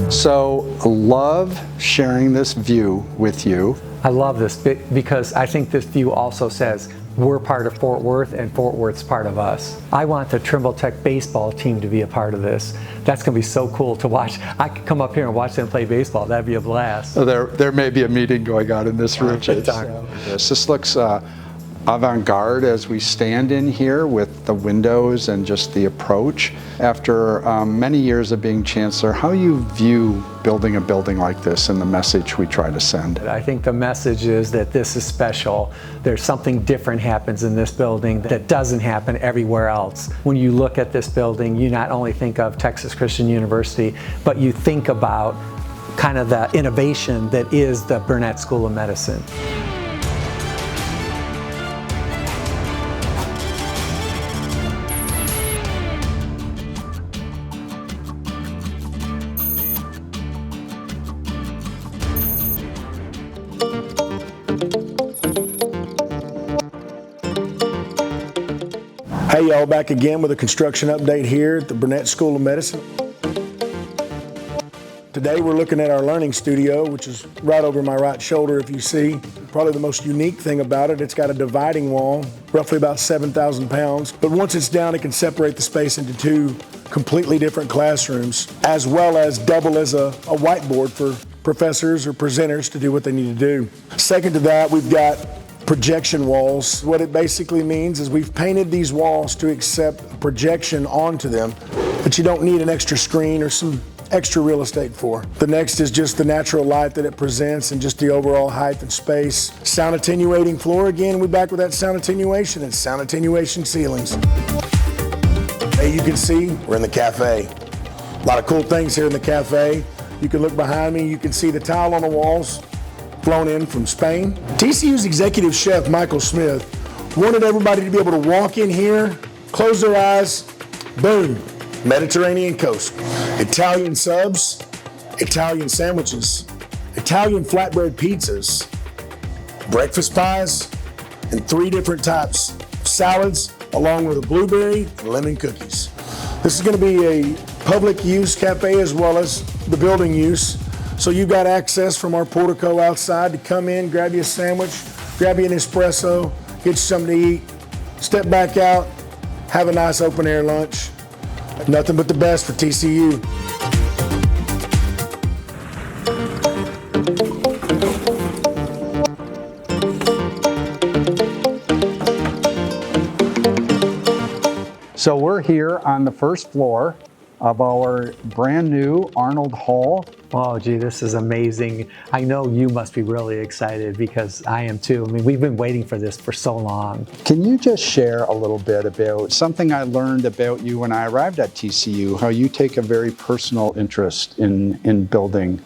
So, love sharing this view with you. I love this because I think this view also says we're part of Fort Worth and Fort Worth's part of us. I want the Trimble Tech baseball team to be a part of this. That's going to be so cool to watch. I could come up here and watch them play baseball. That'd be a blast. There may be a meeting going on in this room. This looks avant-garde as we stand in here with the windows and just the approach. After many years of being Chancellor, how you view building a building like this and the message we try to send? I think the message is that this is special. There's something different happens in this building that doesn't happen everywhere else. When you look at this building, you not only think of Texas Christian University, but you think about kind of the innovation that is the Burnett School of Medicine. Hey y'all, back again with a construction update here at the Burnett School of Medicine. Today we're looking at our learning studio, which is right over my right shoulder if you see. Probably the most unique thing about it, it's got a dividing wall, roughly about 7,000 pounds. But once it's down, it can separate the space into two completely different classrooms, as well as double as a whiteboard for professors or presenters to do what they need to do. Second to that, we've got projection walls. What it basically means is we've painted these walls to accept a projection onto them that you don't need an extra screen or some extra real estate for. The next is just the natural light that it presents and just the overall height and space. Sound attenuating floor, again, we're back with that sound attenuation and sound attenuation ceilings. Hey, you can see we're in the cafe. A lot of cool things here in the cafe. You can look behind me, you can see the tile on the walls flown in from Spain. TCU's executive chef, Michael Smith, wanted everybody to be able to walk in here, close their eyes, boom, Mediterranean coast. Italian subs, Italian sandwiches, Italian flatbread pizzas, breakfast pies, and 3 different types of salads, along with a blueberry and lemon cookies. This is going to be a public use cafe as well as the building use. So you've got access from our portico outside to come in, grab you a sandwich, grab you an espresso, get you something to eat, step back out, have a nice open air lunch. Nothing but the best for TCU. So we're here on the first floor of our brand new Arnold Hall. Oh, gee, this is amazing. I know you must be really excited because I am too. I mean, we've been waiting for this for so long. Can you just share a little bit about something I learned about you when I arrived at TCU, how you take a very personal interest in building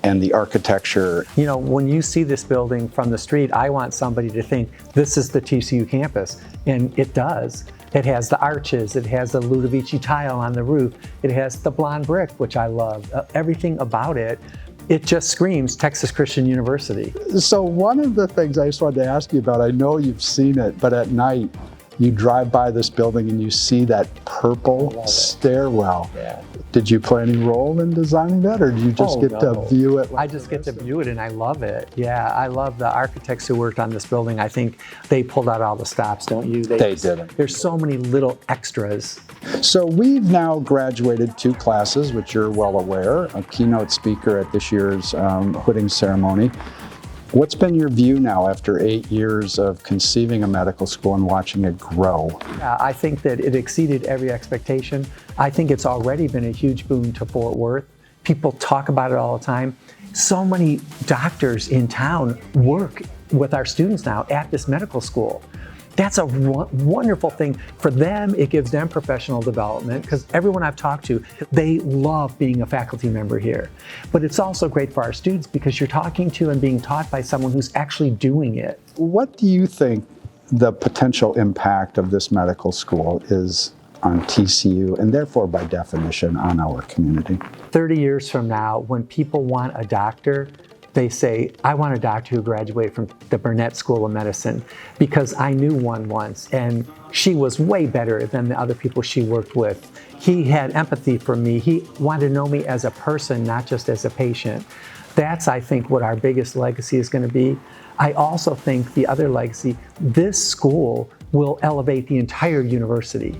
and the architecture? You know, when you see this building from the street, I want somebody to think this is the TCU campus, and it does. It has the arches, it has the Ludovici tile on the roof, it has the blonde brick, which I love. Everything about it, it just screams Texas Christian University. So one of the things I just wanted to ask you about, I know you've seen it, but at night, you drive by this building and you see that purple stairwell. Yeah. Did you play any role in designing that, or do you just get to view it? I just get to view it and I love it. Yeah, I love the architects who worked on this building. I think they pulled out all the stops, don't you? They didn't. There's so many little extras. So we've now graduated 2 classes, which you're well aware, a keynote speaker at this year's hooding ceremony. What's been your view now after 8 years of conceiving a medical school and watching it grow? I think that it exceeded every expectation. I think it's already been a huge boon to Fort Worth. People talk about it all the time. So many doctors in town work with our students now at this medical school. That's a wonderful thing. For them, it gives them professional development because everyone I've talked to, they love being a faculty member here. But it's also great for our students because you're talking to and being taught by someone who's actually doing it. What do you think the potential impact of this medical school is on TCU and therefore by definition on our community? 30 years from now, when people want a doctor, they say, I want a doctor who graduated from the Burnett School of Medicine because I knew one once and she was way better than the other people she worked with. He had empathy for me. He wanted to know me as a person, not just as a patient. That's, I think, what our biggest legacy is going to be. I also think the other legacy, this school will elevate the entire university.